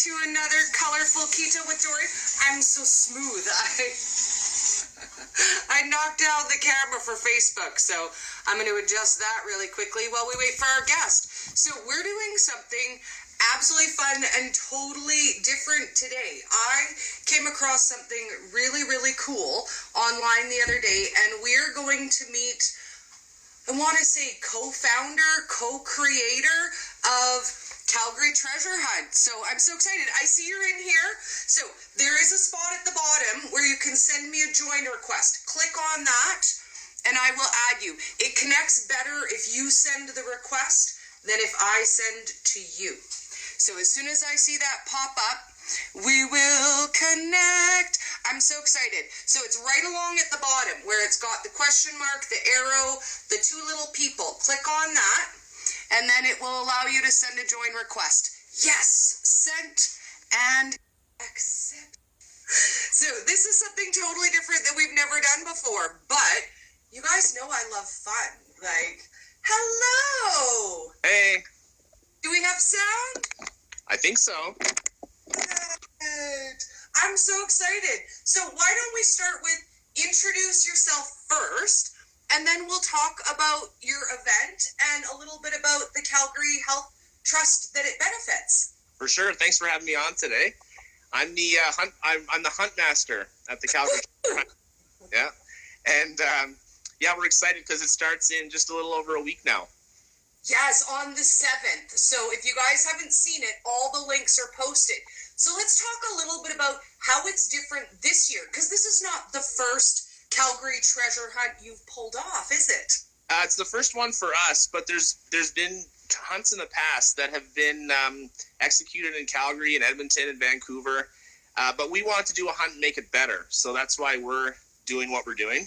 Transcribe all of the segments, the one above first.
to another colorful keto with Dory. I'm so smooth. I knocked out the camera for Facebook, so I'm going to adjust that really quickly while we wait for our guest. So we're doing something absolutely fun and totally different today. I came across something really, really cool online the other day, and we're going to meet, I want to say, co-founder, co-creator of Calgary Treasure Hunt. So I'm so excited. I see you're in here. So there is a spot at the bottom where you can send me a join request. Click on that and I will add you. It connects better if you send the request than if I send to you. So as soon as I see that pop up, we will connect. I'm so excited. So it's right along at the bottom where it's got the question mark, the arrow, the two little people. Click on that, and then it will allow you to send a join request. Yes, sent and accept. So this is something totally different that we've never done before, but you guys know I love fun. Like, hello. Hey. Do we have sound? I think so. Good. I'm so excited. So why don't we start with introduce yourself first, and then we'll talk about your event and a little bit about the Calgary Health Trust that it benefits. For sure. Thanks for having me on today. I'm the I'm the hunt master at the Calgary Hunt. Yeah, and we're excited because it starts in just a little over a week now. Yes, on the 7th. So if you guys haven't seen it, all the links are posted. So let's talk a little bit about how it's different this year, because this is not the first Calgary Treasure Hunt you've pulled off, is it? It's the first one for us, but there's been hunts in the past that have been executed in Calgary and Edmonton and Vancouver, but we wanted to do a hunt and make it better, so that's why we're doing what we're doing.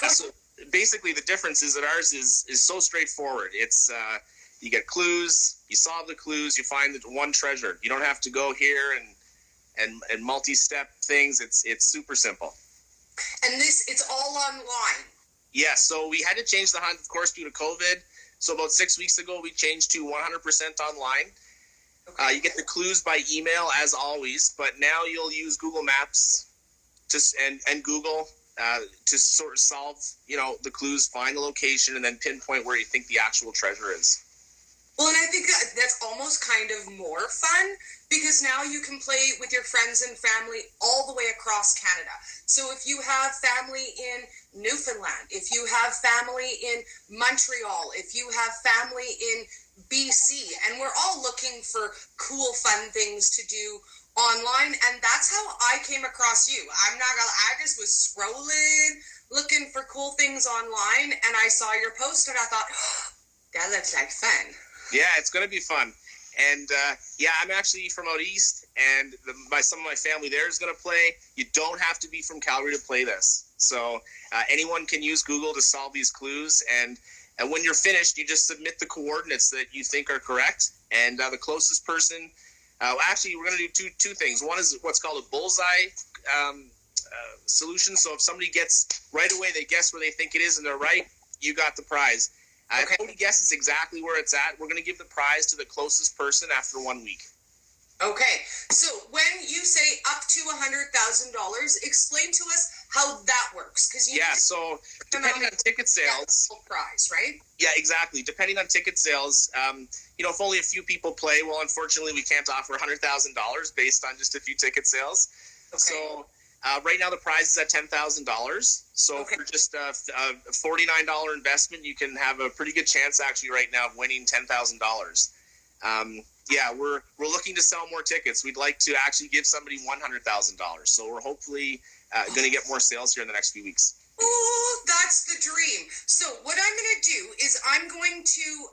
So basically the difference is that ours is so straightforward. It's you get clues, you solve the clues, you find the one treasure. You don't have to go here and multi-step things. It's super simple. And it's all online. Yeah, so we had to change the hunt, of course, due to COVID. So about 6 weeks ago, we changed to 100% online. Okay. You get the clues by email as always, but now you'll use Google Maps and Google to sort of solve, the clues, find the location, and then pinpoint where you think the actual treasure is. Well, and I think that's almost kind of more fun because now you can play with your friends and family all the way across Canada. So if you have family in Newfoundland, if you have family in Montreal, if you have family in BC, and we're all looking for cool, fun things to do online, and that's how I came across you. I just was scrolling, looking for cool things online, and I saw your post, and I thought, oh, that looks like fun. Yeah, it's going to be fun. And I'm actually from out east, and some of my family there is going to play. You don't have to be from Calgary to play this. So anyone can use Google to solve these clues, and when you're finished, you just submit the coordinates that you think are correct, and the closest person. Actually, we're going to do two things. One is what's called a bullseye solution. So if somebody gets right away, they guess where they think it is, and they're right, you got the prize. Okay. If nobody guesses exactly where it's at, we're going to give the prize to the closest person after 1 week. Okay, so when you say up to $100,000, explain to us how that works. So depending on ticket sales, prize, right? Yeah, exactly. Depending on ticket sales, if only a few people play, well, unfortunately, we can't offer $100,000 based on just a few ticket sales. Okay. So right now the prize is at $10,000. So for just a $49 investment, you can have a pretty good chance actually right now of winning $10,000. We're looking to sell more tickets. We'd like to actually give somebody $100,000. So we're hopefully going to get more sales here in the next few weeks. Oh, that's the dream. So what I'm going to do is I'm going to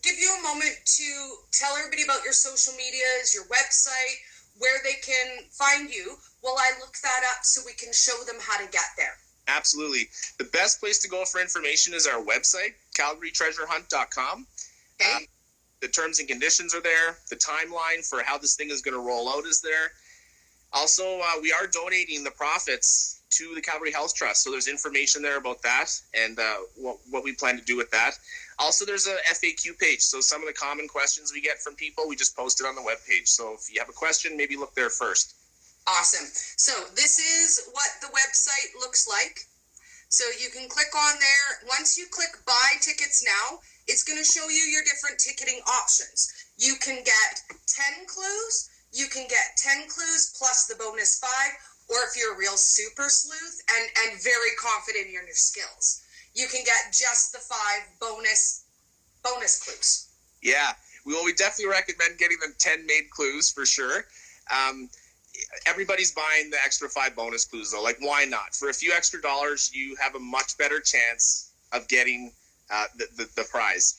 give you a moment to tell everybody about your social medias, your website, where they can find you while I look that up so we can show them how to get there. Absolutely. The best place to go for information is our website, calgarytreasurehunt.com. Okay. The terms and conditions are there. The timeline for how this thing is going to roll out is there. Also, we are donating the profits to the Calgary Health Trust. So there's information there about that and what we plan to do with that. Also, there's a FAQ page. So some of the common questions we get from people, we just post it on the webpage. So if you have a question, maybe look there first. Awesome. So this is what the website looks like. So you can click on there. Once you click buy tickets now, it's going to show you your different ticketing options. You can get 10 clues. You can get 10 clues plus the bonus 5. Or if you're a real super sleuth and very confident in your skills, you can get just the 5 bonus clues. Yeah, we definitely recommend getting them 10 made clues for sure. Everybody's buying the extra 5 bonus clues though. Like, why not? For a few extra dollars, you have a much better chance of getting the prize.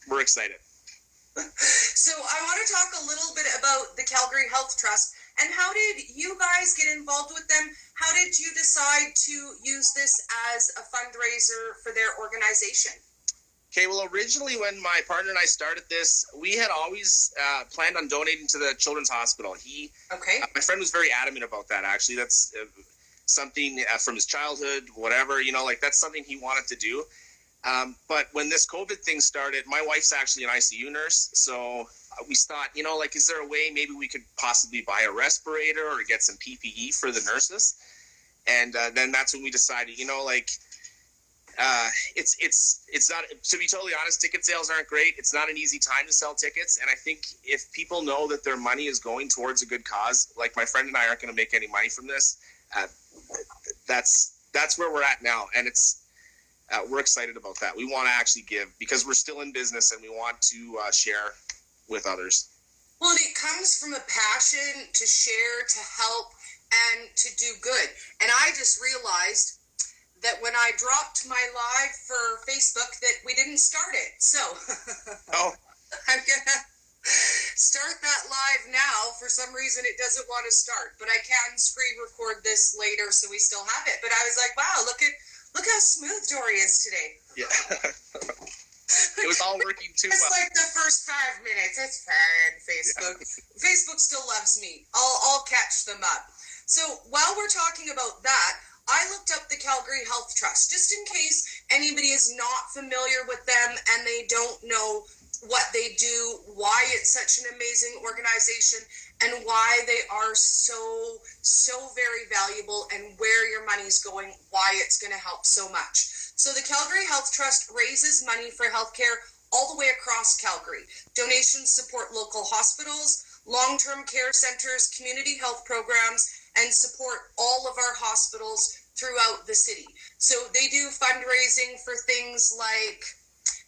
We're excited. So I want to talk a little bit about the Calgary Health Trust and how did you guys get involved with them? How did you decide to use this as a fundraiser for their organization? Okay, well, originally when my partner and I started this, we had always planned on donating to the Children's Hospital. My friend was very adamant about that, actually. That's something from his childhood, whatever, that's something he wanted to do. But when this COVID thing started, my wife's actually an ICU nurse. So we thought, is there a way maybe we could possibly buy a respirator or get some PPE for the nurses? And then that's when we decided, it's not, to be totally honest, ticket sales aren't great. It's not an easy time to sell tickets. And I think if people know that their money is going towards a good cause, like my friend and I aren't going to make any money from this, that's where we're at now. And we're excited about that. We want to actually give because we're still in business and we want to share with others. Well, it comes from a passion to share, to help, and to do good. And I just realized that when I dropped my live for Facebook that we didn't start it. So I'm going to start that live now. For some reason, it doesn't want to start, but I can screen record this later so we still have it. But I was like, wow, look how smooth Dory is today. Yeah. It was all working too well. It's like the first 5 minutes. It's fine, Facebook. Yeah. Facebook still loves me. I'll catch them up. So while we're talking about that, I looked up the Calgary Health Trust, just in case anybody is not familiar with them and they don't know what they do, why it's such an amazing organization, and why they are so very valuable, and where your money's going, why it's going to help so much. So the Calgary Health Trust raises money for healthcare all the way across Calgary. Donations support local hospitals, long-term care centers, community health programs, and support all of our hospitals throughout the city. So they do fundraising for things like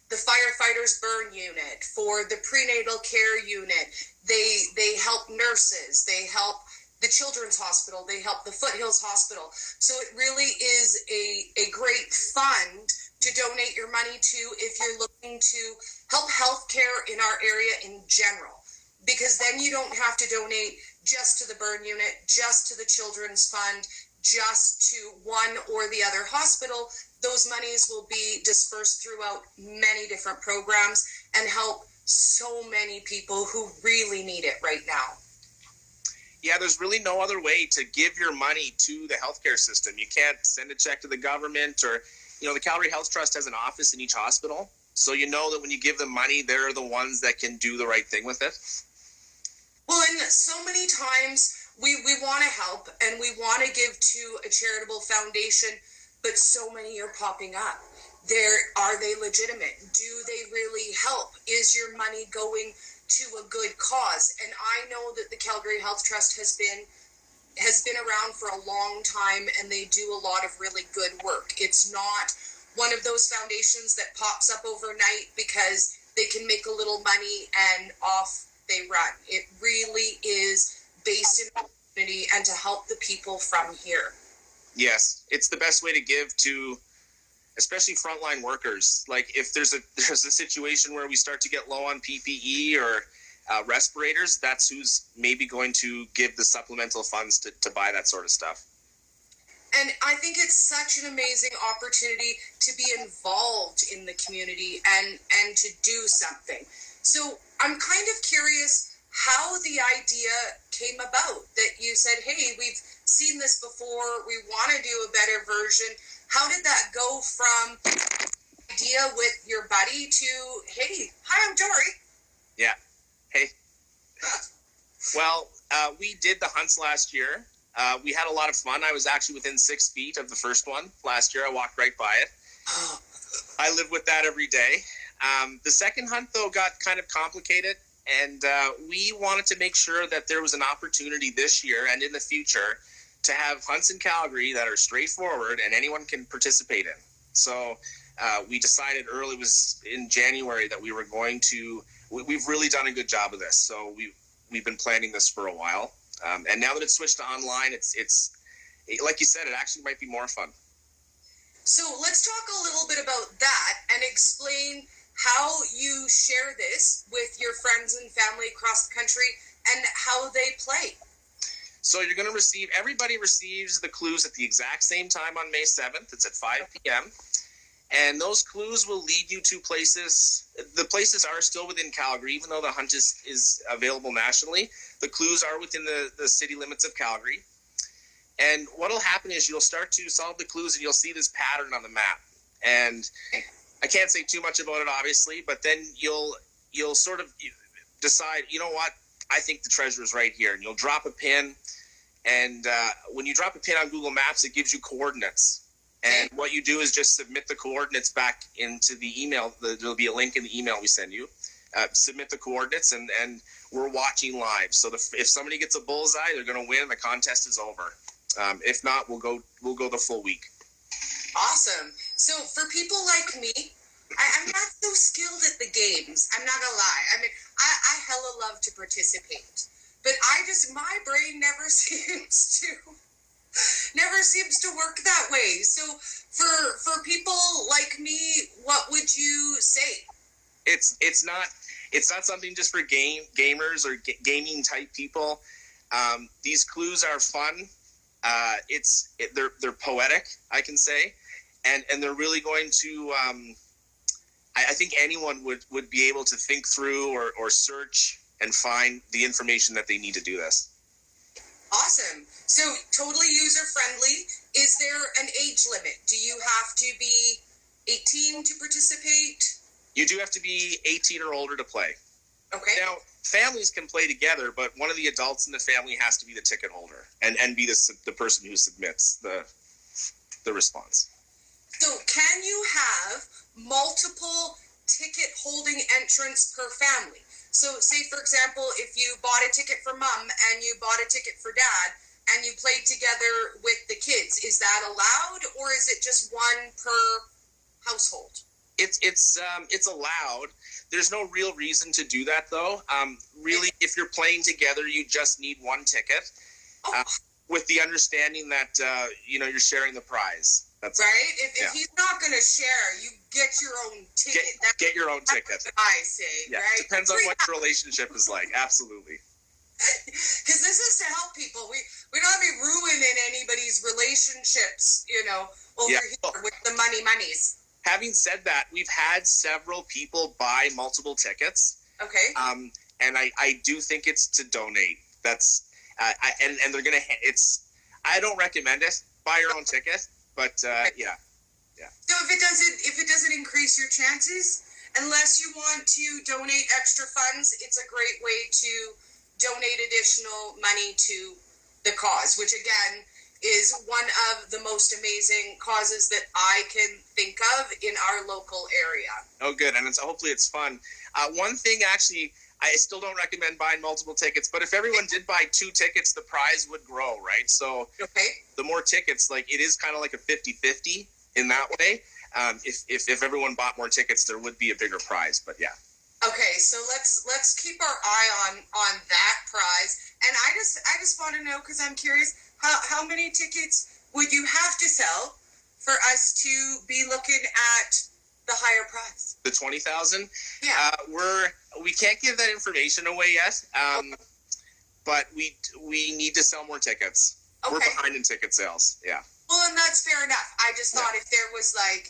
the firefighters burn unit, for the prenatal care unit. They help nurses, they help the Children's Hospital, they help the Foothills Hospital. So it really is a great fund to donate your money to if you're looking to help healthcare in our area in general. Because then you don't have to donate just to the burn unit, just to the Children's Fund, just to one or the other hospital. Those monies will be dispersed throughout many different programs and help so many people who really need it right now. Yeah, there's really no other way to give your money to the healthcare system. You can't send a check to the government or, the Calgary Health Trust has an office in each hospital. So you know that when you give them money, they're the ones that can do the right thing with it. Well, and so many times we want to help and we want to give to a charitable foundation, but so many are popping up. Are they legitimate? Do they really help? Is your money going to a good cause? And I know that the Calgary Health Trust has been around for a long time, and they do a lot of really good work. It's not one of those foundations that pops up overnight because they can make a little money and off they run. It really is based in the community and to help the people from here. Yes, it's the best way to give to especially frontline workers. Like if there's a situation where we start to get low on PPE or respirators, that's who's maybe going to give the supplemental funds to buy that sort of stuff. And I think it's such an amazing opportunity to be involved in the community and to do something. So I'm kind of curious how the idea came about, that you said, hey, we've seen this before, we want to do a better version. How did that go from idea with your buddy to, hey, hi, I'm Dory? Yeah. Hey. Well, we did the hunts last year. We had a lot of fun. I was actually within 6 feet of the first one last year. I walked right by it. I live with that every day. The second hunt, though, got kind of complicated, and we wanted to make sure that there was an opportunity this year and in the future to have hunts in Calgary that are straightforward and anyone can participate in. So we decided early, it was in January, that we were going to, we've really done a good job of this. So we've been planning this for a while. And now that it's switched to online, it's like you said, it actually might be more fun. So let's talk a little bit about that and explain how you share this with your friends and family across the country and how they play. So you're going to receive, everybody receives the clues at the exact same time on May 7th. It's at 5 p.m. And those clues will lead you to places. The places are still within Calgary, even though the hunt is available nationally. The clues are within the city limits of Calgary. And what will happen is you'll start to solve the clues and you'll see this pattern on the map. And I can't say too much about it, obviously, but then you'll sort of decide, you know what, I think the treasure is right here. And you'll drop a pin. And when you drop a pin on Google Maps, it gives you coordinates. And what you do is just submit the coordinates back into the email. There'll be a link in the email we send you. Submit the coordinates, and we're watching live. So if somebody gets a bullseye, they're going to win, and the contest is over. If not, we'll go the full week. Awesome. So for people like me, I'm not so skilled at the games. I'm not gonna lie. I mean, I hella love to participate, but my brain never seems to work that way. So for people like me, what would you say? It's not something just for gamers or gaming type people. These clues are fun. They're poetic, I can say, and they're really going to. I think anyone would be able to think through or search and find the information that they need to do this. Awesome. So totally user friendly. Is there an age limit? Do you have to be 18 to participate? You do have to be 18 or older to play. Okay. Now, families can play together, but one of the adults in the family has to be the ticket holder and be the person who submits the response. So can you have multiple ticket holding entrants per family? So say, for example, if you bought a ticket for mom and you bought a ticket for dad and you played together with the kids, is that allowed, or is it just one per household? It's allowed. There's no real reason to do that, though. Really, if you're playing together, you just need one ticket, with the understanding that you're sharing the prize. That's right. If he's not going to share, you get your own ticket. Get your own ticket. That's what I say. Yeah, right. Depends on what your relationship is like. Absolutely. Because this is to help people. We don't be ruining anybody's relationships, over here with the monies. Having said that, we've had several people buy multiple tickets. Okay. And I do think it's to donate. That's and they're gonna. I don't recommend it. Buy your own ticket, but yeah. So if it doesn't increase your chances, unless you want to donate extra funds, it's a great way to donate additional money to the cause, which again is one of the most amazing causes that I can think of in our local area. Oh, good. And hopefully it's fun. One thing, actually, I still don't recommend buying multiple tickets, but if everyone did buy 2 tickets, the prize would grow, right? So the more tickets, it is kind of like a 50-50 in that way. If everyone bought more tickets, there would be a bigger prize, but yeah. Okay, so let's keep our eye on that prize. And I just want to know, because I'm curious, how many tickets would you have to sell for us to be looking at the higher prize? The 20,000? Yeah. We can't give that information away yet. But we need to sell more tickets. Okay. We're behind in ticket sales. Yeah. Well, and that's fair enough. I just thought if there was a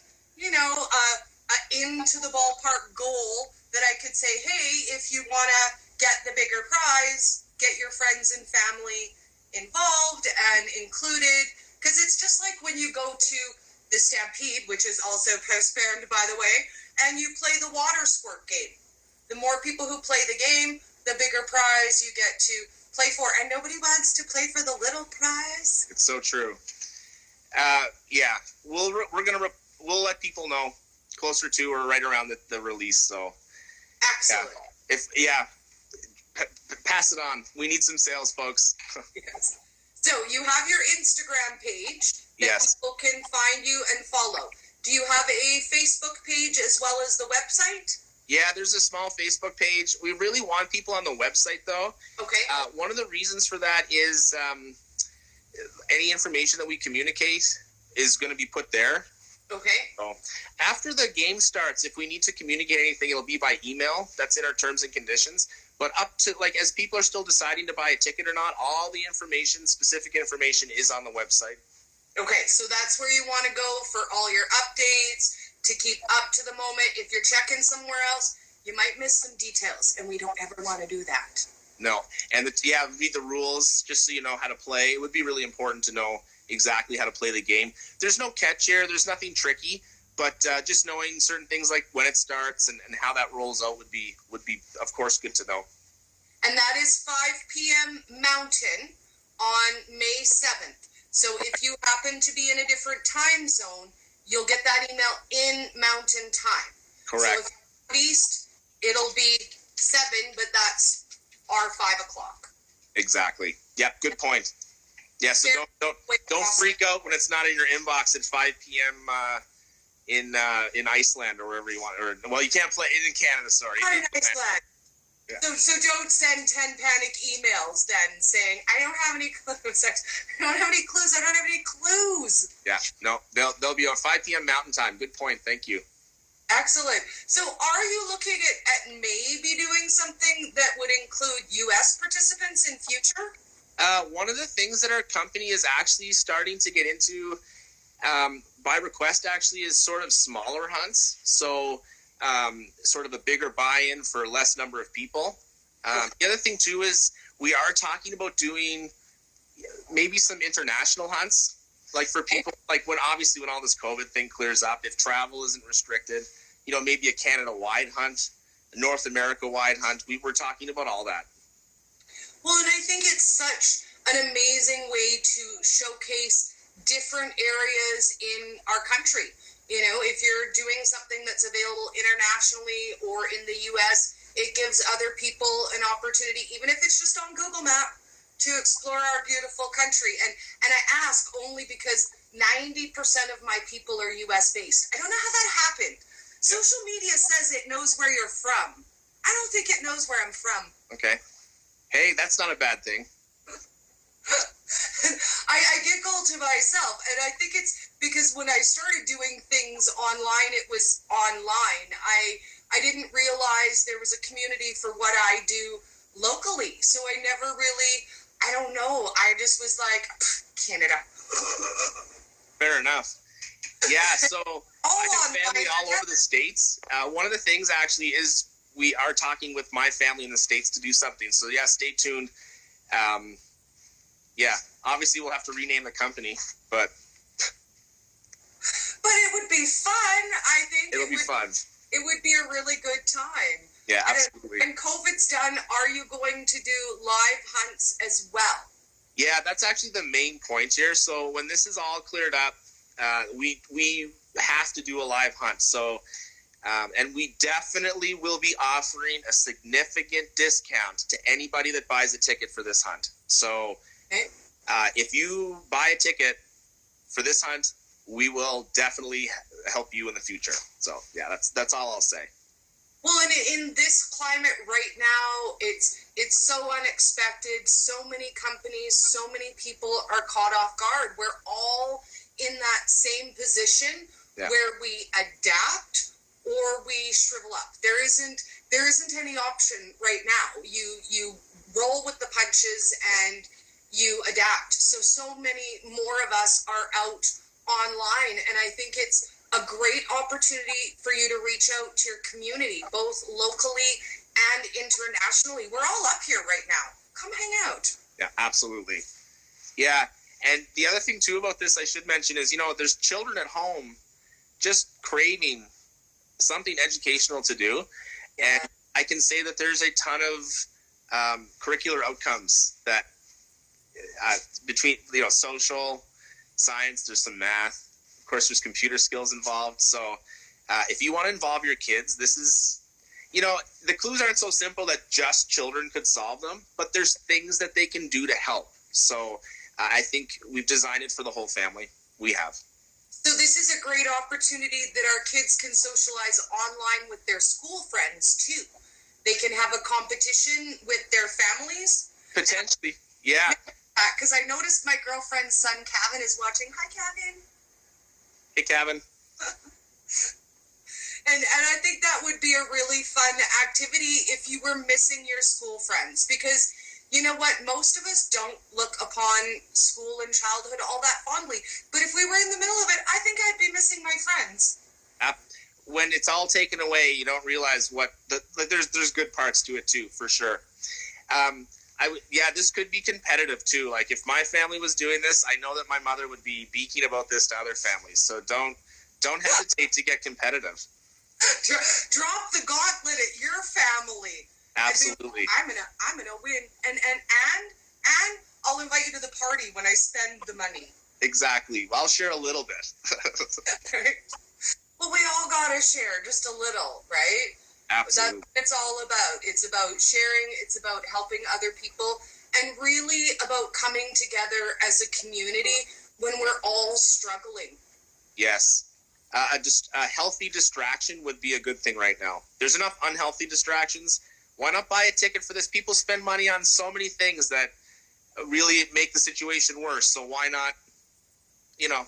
into the ballpark goal that I could say, hey, if you want to get the bigger prize, get your friends and family involved and included, because it's just like when you go to the Stampede, which is also postponed, by the way, and you play the water squirt game. The more people who play the game, the bigger prize you get to play for, and nobody wants to play for the little prize. It's so true. Yeah, we'll let people know closer to or right around the release. So excellent. Pass it on. We need some sales, folks. Yes. So you have your Instagram page that people can find you and follow. Do you have a Facebook page as well as the website? Yeah, there's a small Facebook page. We really want people on the website, though. Okay. One of the reasons for that is any information that we communicate is going to be put there. Okay. So after the game starts, if we need to communicate anything, it'll be by email. That's in our terms and conditions. But up to, like, as people are still deciding to buy a ticket or not, all the information, specific information, is on the website. Okay, so that's where you want to go for all your updates, to keep up to the moment. If you're checking somewhere else, you might miss some details, and we don't ever want to do that. No, and read the rules just so you know how to play. It would be really important to know exactly how to play the game. There's no catch here. There's nothing tricky, but just knowing certain things like when it starts and how that rolls out would be, of course, good to know. And that is 5 p.m. Mountain on May 7th. So if you happen to be in a different time zone, you'll get that email in Mountain Time. Correct. So if you're East, it'll be 7, but that's our 5 o'clock. Exactly. Yep. Good point. Yeah. So don't freak out when it's not in your inbox at 5 p.m. In Iceland or wherever you want. Or well, you can't play it in Canada. Sorry. Not in Iceland. Yeah. So don't send 10 panic emails then saying, I don't have any clues. I don't have any clues. I don't have any clues. Yeah. No. They'll be on 5 p.m. Mountain Time. Good point. Thank you. Excellent. So are you looking at maybe doing something that would include U.S. participants in future? One of the things that our company is actually starting to get into by request actually is sort of smaller hunts. So sort of a bigger buy-in for less number of people. The other thing too is we are talking about doing maybe some international hunts. Like for people, like when all this COVID thing clears up, if travel isn't restricted, maybe a Canada-wide hunt, a North America-wide hunt. We're talking about all that. Well, and I think it's such an amazing way to showcase different areas in our country. If you're doing something that's available internationally or in the U.S., it gives other people an opportunity, even if it's just on Google Map, to explore our beautiful country. And I ask only because 90% of my people are U.S. based. I don't know how that happened. Social media says it knows where you're from. I don't think it knows where I'm from. Okay. Hey, that's not a bad thing. I giggle to myself, and I think it's because when I started doing things online, it was online. I didn't realize there was a community for what I do locally. So I never really, I don't know. I just was like, Canada. Fair enough. Yeah, so I have family all over the States. One of the things actually is we are talking with my family in the States to do something. So yeah, stay tuned. Obviously we'll have to rename the company, but it would be fun. I think it'll be fun. It would be a really good time. Yeah, absolutely. And COVID's done, are you going to do live hunts as well? Yeah, that's actually the main point here. So when this is all cleared up, we have to do a live hunt. So, and we definitely will be offering a significant discount to anybody that buys a ticket for this hunt. So if you buy a ticket for this hunt, we will definitely help you in the future. So yeah, that's all I'll say. Well, and in this climate right now, it's so unexpected. So many companies, so many people are caught off guard. We're all in that same position where we adapt or we shrivel up. There isn't any option right now. You roll with the punches and you adapt. So many more of us are out online, and I think it's a great opportunity for you to reach out to your community, both locally and internationally. We're all up here right now. come hang out. Yeah, absolutely. Yeah. And the other thing too about this I should mention is, there's children at home just craving something educational to do. Yeah. And I can say that there's a ton of curricular outcomes that between, social science, there's some math, of course, there's computer skills involved. So if you want to involve your kids, this is, the clues aren't so simple that just children could solve them, but there's things that they can do to help. So I think we've designed it for the whole family. We have. So this is a great opportunity that our kids can socialize online with their school friends too. They can have a competition with their families. Potentially, yeah. Because I noticed my girlfriend's son, Kevin, is watching. Hi, Kevin. Hey, Kevin. And I think that would be a really fun activity if you were missing your school friends. Because you know what? Most of us don't look upon school and childhood all that fondly. But if we were in the middle of it, I think I'd be missing my friends. When it's all taken away, you don't realize there's good parts to it too, for sure. This could be competitive too. Like if my family was doing this, I know that my mother would be beaking about this to other families. So don't hesitate to get competitive. Drop the gauntlet at your family. Absolutely. I'm gonna win, and I'll invite you to the party when I spend the money. Exactly. I'll share a little bit. Right? Well, we all gotta share just a little, right? Absolutely. That's what it's all about. It's about sharing. It's about helping other people, and really about coming together as a community when we're all struggling. Yes. A healthy distraction would be a good thing right now. There's enough unhealthy distractions. Why not buy a ticket for this? People spend money on so many things that really make the situation worse. So why not, Well,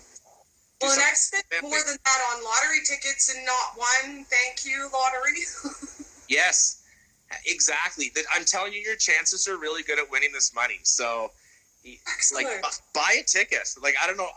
and I've spent more than that on lottery tickets and not one. Thank you, lottery. Yes, exactly. I'm telling you, your chances are really good at winning this money. So, Excellent. buy a ticket. I don't know.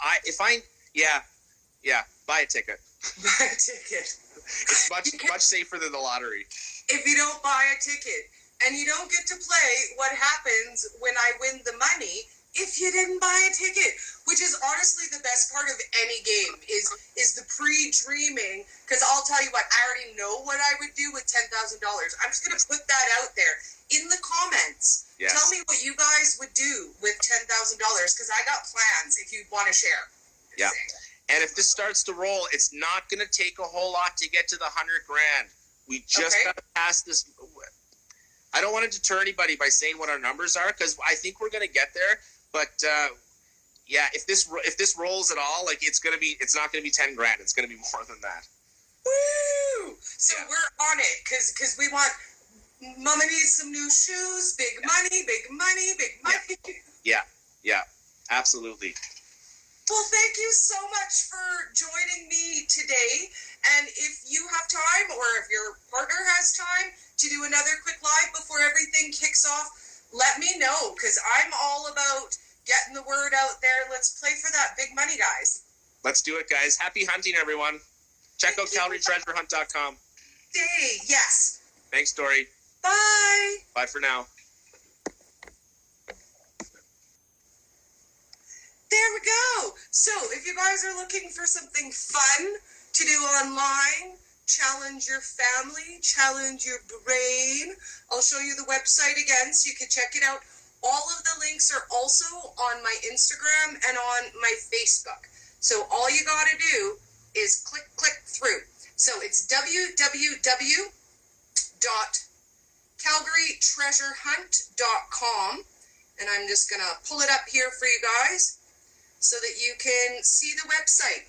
Buy a ticket. Buy a ticket. It's much safer than the lottery. If you don't buy a ticket and you don't get to play, what happens when I win the money if you didn't buy a ticket? Which is honestly the best part of any game is the pre-dreaming. Because I'll tell you what, I already know what I would do with $10,000. I'm just going to put that out there in the comments. Yes. Tell me what you guys would do with $10,000 because I got plans if you want to share. Yeah. And if this starts to roll, it's not going to take a whole lot to get to the $100,000. We just got to pass this. I don't want to deter anybody by saying what our numbers are because I think we're going to get there. But if this rolls at all, it's not going to be $10,000. It's going to be more than that. Woo! So we're on it because we want. Mama needs some new shoes. Big money. Big money. Big money. Yeah. Absolutely. Well, thank you so much for joining me today. And if you have time or if your partner has time to do another quick live before everything kicks off, let me know because I'm all about getting the word out there. Let's play for that big money, guys. Let's do it, guys. Happy hunting, everyone. Check out CalgaryTreasureHunt.com. Yes. Thanks, Dory. Bye. Bye for now. There we go. So if you guys are looking for something fun to do online, challenge your family, challenge your brain, I'll show you the website again so you can check it out. All of the links are also on my Instagram and on my Facebook. So all you got to do is click through. So it's www.calgarytreasurehunt.com. And I'm just going to pull it up here for you guys so that you can see the website.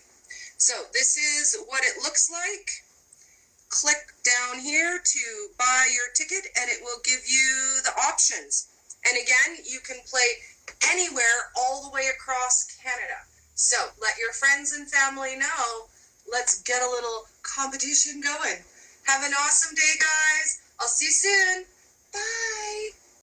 So this is what it looks like. Click down here to buy your ticket and it will give you the options. And again, you can play anywhere all the way across Canada. So let your friends and family know. Let's get a little competition going. Have an awesome day, guys. I'll see you soon. Bye.